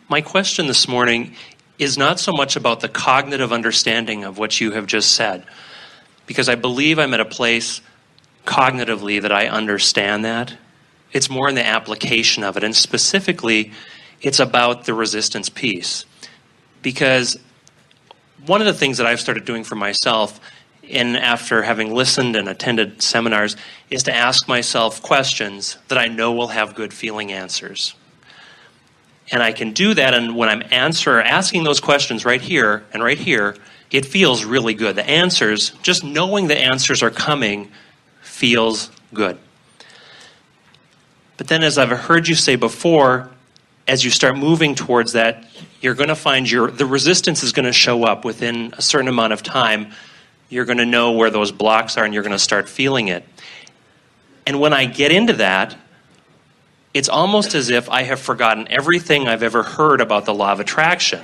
My question this morning is not so much about the cognitive understanding of what you have just said, because I believe I'm at a place cognitively that I understand that. It's more in the application of it, and specifically, it's about the resistance piece. Because one of the things that I've started doing for myself, after having listened and attended seminars, is to ask myself questions that I know will have good feeling answers. And I can do that, and when I'm asking those questions right here and right here, it feels really good. The answers, just knowing the answers are coming, feels good. But then, as I've heard you say before, as you start moving towards that, you're going to find the resistance is going to show up within a certain amount of time. You're going to know where those blocks are, and you're going to start feeling it. And when I get into that, it's almost as if I have forgotten everything I've ever heard about the law of attraction.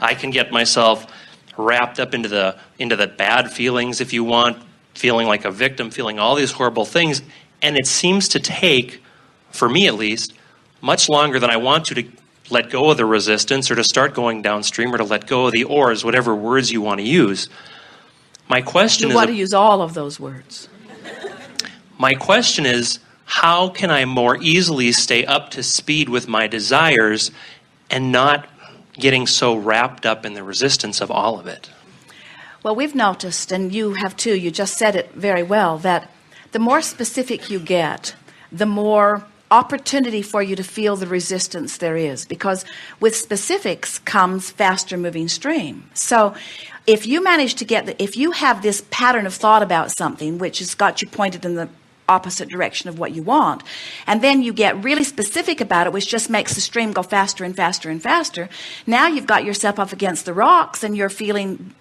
I can get myself wrapped up into the bad feelings, if you want, feeling like a victim, feeling all these horrible things. And it seems to take, for me at least, much longer than I want to let go of the resistance or to start going downstream or to let go of the oars, whatever words you want to use. My question is... You want to use all of those words. My question is, how can I more easily stay up to speed with my desires and not getting so wrapped up in the resistance of all of it? Well, we've noticed, and you have too, you just said it very well, that the more specific you get, the more opportunity for you to feel the resistance there is, because with specifics comes faster moving stream. So if you manage to if you have this pattern of thought about something which has got you pointed in the opposite direction of what you want, and then you get really specific about it, which just makes the stream go faster and faster and faster, now you've got yourself up against the rocks and you're feeling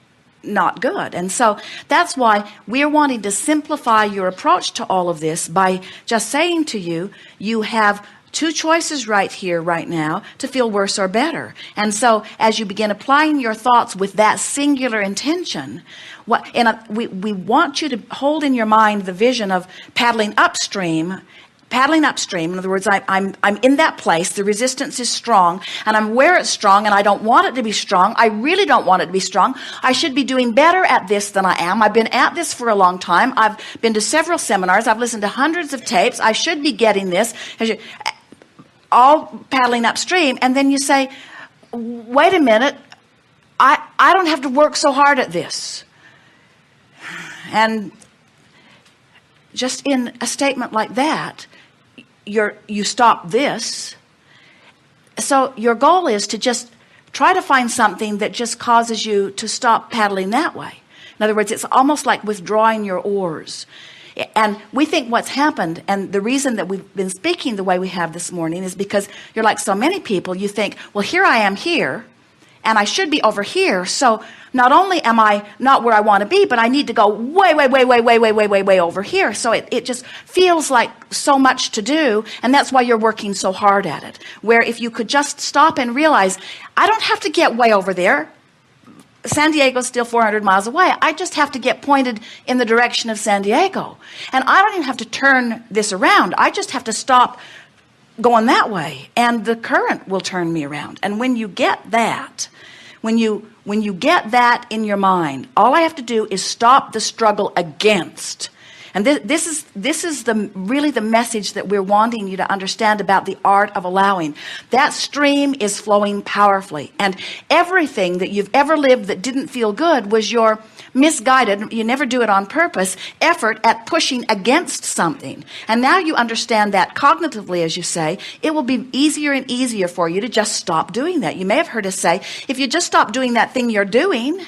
not good. And so that's why we're wanting to simplify your approach to all of this by just saying to you, you have two choices right here, right now, to feel worse or better. And so as you begin applying your thoughts with that singular intention, we want you to hold in your mind the vision of paddling upstream. In other words, I'm in that place. The resistance is strong, and I'm aware it's strong, and I don't want it to be strong. I really don't want it to be strong. I should be doing better at this than I am. I've been at this for a long time. I've been to several seminars. I've listened to hundreds of tapes. I should be getting this. All paddling upstream, and then you say, wait a minute, I don't have to work so hard at this. And just in a statement like that, you stop this. So your goal is to just try to find something that just causes you to stop paddling that way. In other words, it's almost like withdrawing your oars. And we think what's happened, and the reason that we've been speaking the way we have this morning, is because you're like so many people. You think, well, here I am here, and I should be over here. So not only am I not where I want to be, but I need to go way over here. So it just feels like so much to do, and that's why you're working so hard at it. Where if you could just stop and realize, I don't have to get way over there. San Diego's still 400 miles away. I just have to get pointed in the direction of San Diego. And I don't even have to turn this around. I just have to stop going that way, and the current will turn me around. And when you get that, when you get that in your mind, all I have to do is stop the struggle against. And this is really the message that we're wanting you to understand about the art of allowing. That stream is flowing powerfully, and everything that you've ever lived that didn't feel good was your misguided, you never do it on purpose, effort at pushing against something. And now you understand that cognitively, as you say, it will be easier and easier for you to just stop doing that. You may have heard us say, if you just stop doing that thing you're doing,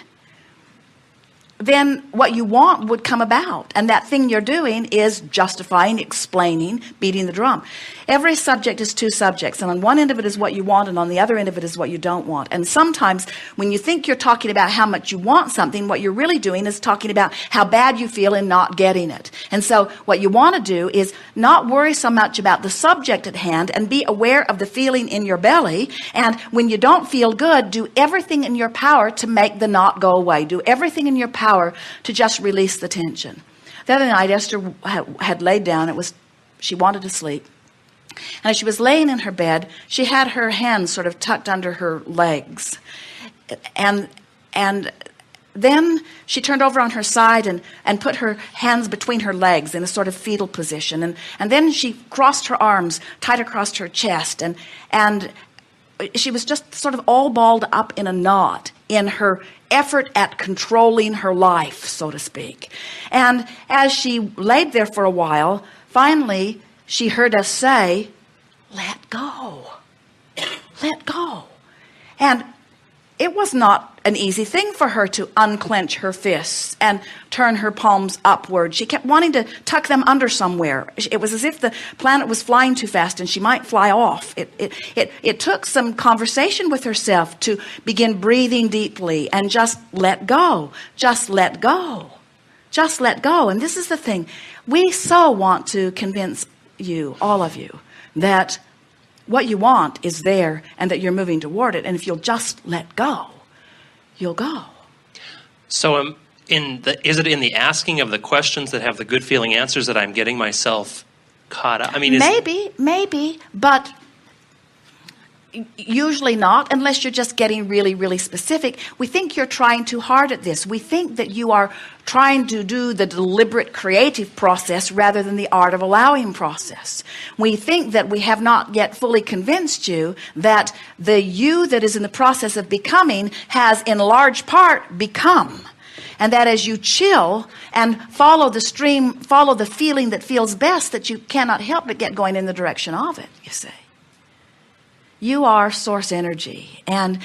then what you want would come about. And that thing you're doing is justifying, explaining, beating the drum. Every subject is two subjects, and on one end of it is what you want, and on the other end of it is what you don't want. And sometimes when you think you're talking about how much you want something, what you're really doing is talking about how bad you feel in not getting it. And so what you want to do is not worry so much about the subject at hand and be aware of the feeling in your belly. And when you don't feel good, do everything in your power to make the not go away. Do everything in your power to just release the tension. The other night, Esther had laid down. She wanted to sleep. And as she was laying in her bed, she had her hands sort of tucked under her legs. And then she turned over on her side and put her hands between her legs in a sort of fetal position. And then she crossed her arms tight across her chest. And she was just sort of all balled up in a knot in her effort at controlling her life, so to speak. And as she laid there for a while, finally she heard us say, "Let go. Let go." And it was not an easy thing for her to unclench her fists and turn her palms upward. She kept wanting to tuck them under somewhere. It was as if the planet was flying too fast and she might fly off. It took some conversation with herself to begin breathing deeply and just let go. Just let go. Just let go. And this is the thing. We so want to convince you, all of you, that what you want is there and that you're moving toward it. And if you'll just let go, you'll go. So is it in the asking of the questions that have the good feeling answers that I'm getting myself caught up? I mean, maybe, but usually not, unless you're just getting really, really specific. We think you're trying too hard at this. We think that you are trying to do the deliberate creative process rather than the art of allowing process. We think that we have not yet fully convinced you that the you that is in the process of becoming has in large part become. And that as you chill and follow the stream, follow the feeling that feels best, that you cannot help but get going in the direction of it, you see. You are source energy. And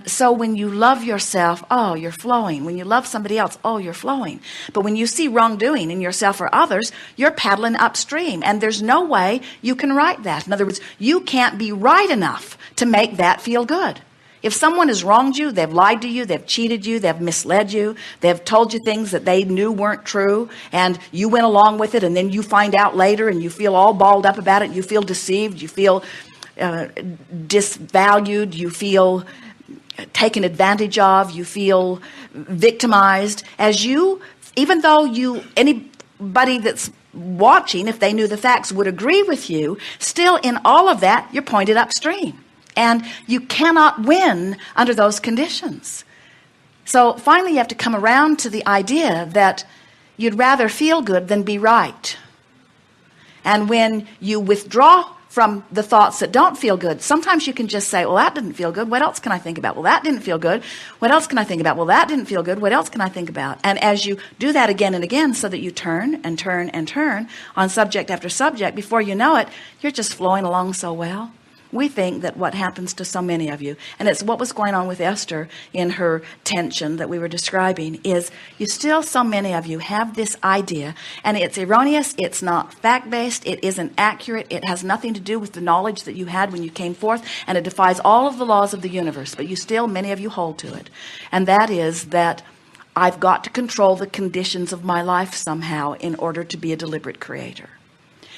so when you love yourself, oh, you're flowing. When you love somebody else, oh, you're flowing. But when you see wrongdoing in yourself or others, you're paddling upstream. And there's no way you can right that. In other words, you can't be right enough to make that feel good. If someone has wronged you, they've lied to you, they've cheated you, they've misled you, they've told you things that they knew weren't true, and you went along with it, and then you find out later and you feel all balled up about it, you feel deceived, you feel disvalued, you feel taken advantage of, you feel victimized. Even though anybody that's watching, if they knew the facts, would agree with you, still in all of that, you're pointed upstream. And you cannot win under those conditions. So finally you have to come around to the idea that you'd rather feel good than be right. And when you withdraw from the thoughts that don't feel good, sometimes you can just say, well, that didn't feel good. What else can I think about? Well, that didn't feel good. What else can I think about? Well, that didn't feel good. What else can I think about? And as you do that again and again, so that you turn and turn and turn on subject after subject, before you know it, you're just flowing along so well. We think that what happens to so many of you, and it's what was going on with Esther in her tension that we were describing, is so many of you have this idea, and it's erroneous, it's not fact-based, it isn't accurate, it has nothing to do with the knowledge that you had when you came forth, and it defies all of the laws of the universe, but many of you hold to it. And that is that I've got to control the conditions of my life somehow in order to be a deliberate creator.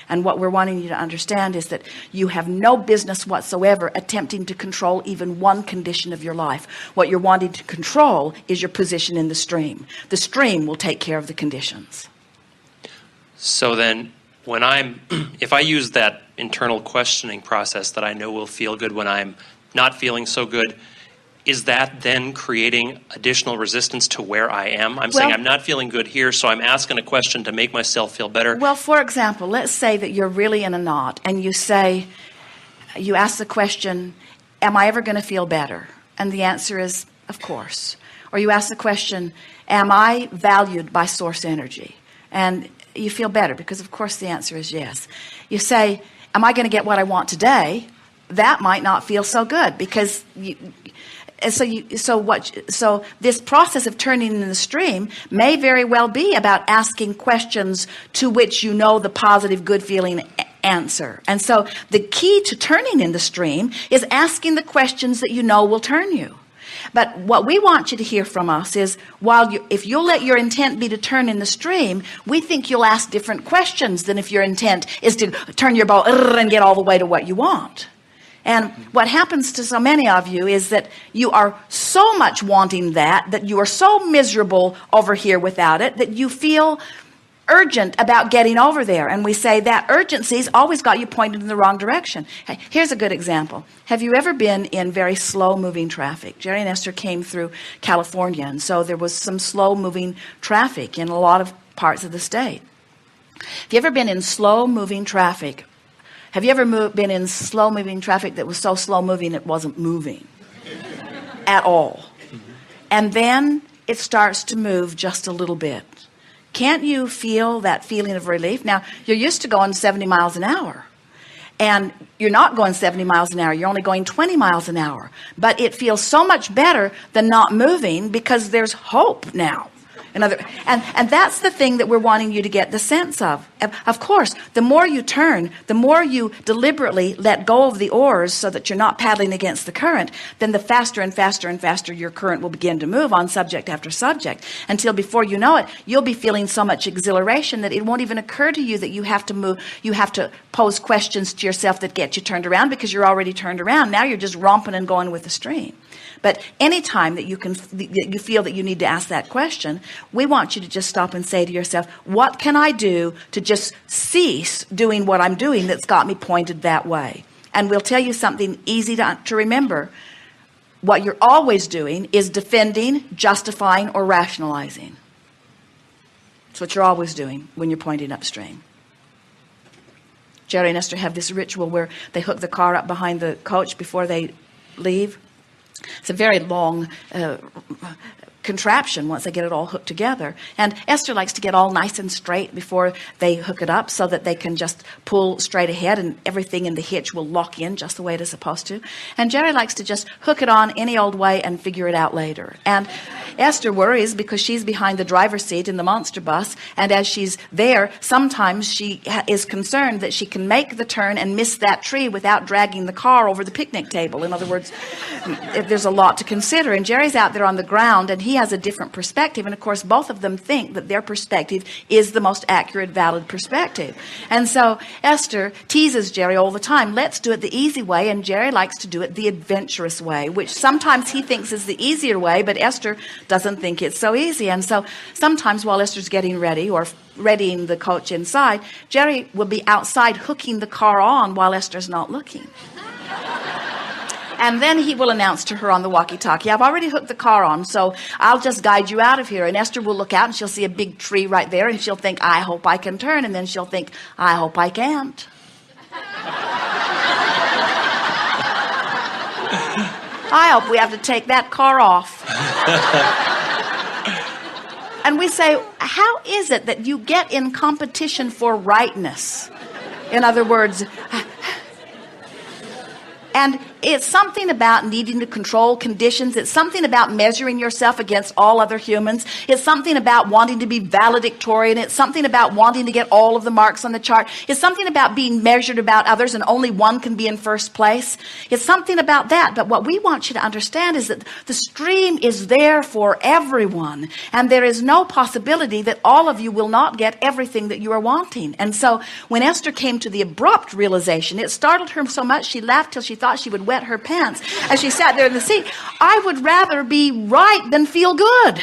And what we're wanting you to understand is that you have no business whatsoever attempting to control even one condition of your life. What you're wanting to control is your position in the stream. The stream will take care of the conditions. So then if I use that internal questioning process that I know will feel good when I'm not feeling so good, is that then creating additional resistance to where I am? I'm saying I'm not feeling good here, so I'm asking a question to make myself feel better. Well, for example, let's say that you're really in a knot and you ask the question, am I ever going to feel better? And the answer is, of course. Or you ask the question, am I valued by source energy? And you feel better because, of course, the answer is yes. You say, am I going to get what I want today? That might not feel so good because so this process of turning in the stream may very well be about asking questions to which you know the positive, good feeling answer. And so the key to turning in the stream is asking the questions that you know will turn you. But what we want you to hear from us is, if you'll let your intent be to turn in the stream, we think you'll ask different questions than if your intent is to turn your boat and get all the way to what you want. And what happens to so many of you is that you are so much wanting that you are so miserable over here without it, that you feel urgent about getting over there. And we say that urgency's always got you pointed in the wrong direction. Hey, here's a good example. Have you ever been in very slow moving traffic? Jerry and Esther came through California, and so there was some slow moving traffic in a lot of parts of the state. Have you ever been in slow moving traffic? Have you ever been in slow moving traffic that was so slow moving it wasn't moving at all? And then it starts to move just a little bit. Can't you feel that feeling of relief? Now, you're used to going 70 miles an hour. And you're not going 70 miles an hour. You're only going 20 miles an hour. But it feels so much better than not moving because there's hope now. And that's the thing that we're wanting you to get the sense of. Of course, the more you turn, the more you deliberately let go of the oars so that you're not paddling against the current, then the faster and faster and faster your current will begin to move on subject after subject, until before you know it, you'll be feeling so much exhilaration that it won't even occur to you that you have to move, you have to pose questions to yourself that get you turned around, because you're already turned around. Now you're just romping and going with the stream. But anytime that you feel that you need to ask that question, we want you to just stop and say to yourself, what can I do to just cease doing what I'm doing that's got me pointed that way? And we'll tell you something easy to remember. What you're always doing is defending, justifying, or rationalizing. That's what you're always doing when you're pointing upstream. Jerry and Esther have this ritual where they hook the car up behind the coach before they leave. It's a very long contraption once they get it all hooked together. And Esther likes to get all nice and straight before they hook it up so that they can just pull straight ahead and everything in the hitch will lock in just the way it is supposed to. And Jerry likes to just hook it on any old way and figure it out later. And Esther worries because she's behind the driver's seat in the monster bus, and as she's there, sometimes she is concerned that she can make the turn and miss that tree without dragging the car over the picnic table. In other words, there's a lot to consider. And Jerry's out there on the ground, and he has a different perspective. And of course, both of them think that their perspective is the most accurate, valid perspective. And so Esther teases Jerry all the time, let's do it the easy way. And Jerry likes to do it the adventurous way, which sometimes he thinks is the easier way, but Esther doesn't think it's so easy. And so sometimes while Esther's getting ready or readying the coach inside, Jerry will be outside hooking the car on while Esther's not looking. And then he will announce to her on the walkie-talkie, I've already hooked the car on, so I'll just guide you out of here. And Esther will look out and she'll see a big tree right there, and she'll think, I hope I can turn. And then she'll think, I hope I can't. I hope we have to take that car off. And we say, how is it that you get in competition for rightness? In other words, and it's something about needing to control conditions. It's something about measuring yourself against all other humans. It's something about wanting to be valedictorian. It's something about wanting to get all of the marks on the chart. It's something about being measured about others and only one can be in first place. It's something about that. But what we want you to understand is that the stream is there for everyone. And there is no possibility that all of you will not get everything that you are wanting. And so when Esther came to the abrupt realization, it startled her so much she laughed till she thought she would wet her pants as she sat there in the seat. I would rather be right than feel good.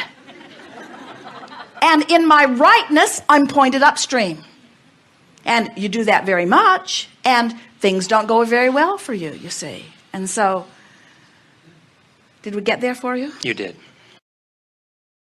And in my rightness, I'm pointed upstream. And you do that very much, and things don't go very well for you, you see. And so, did we get there for you? You did.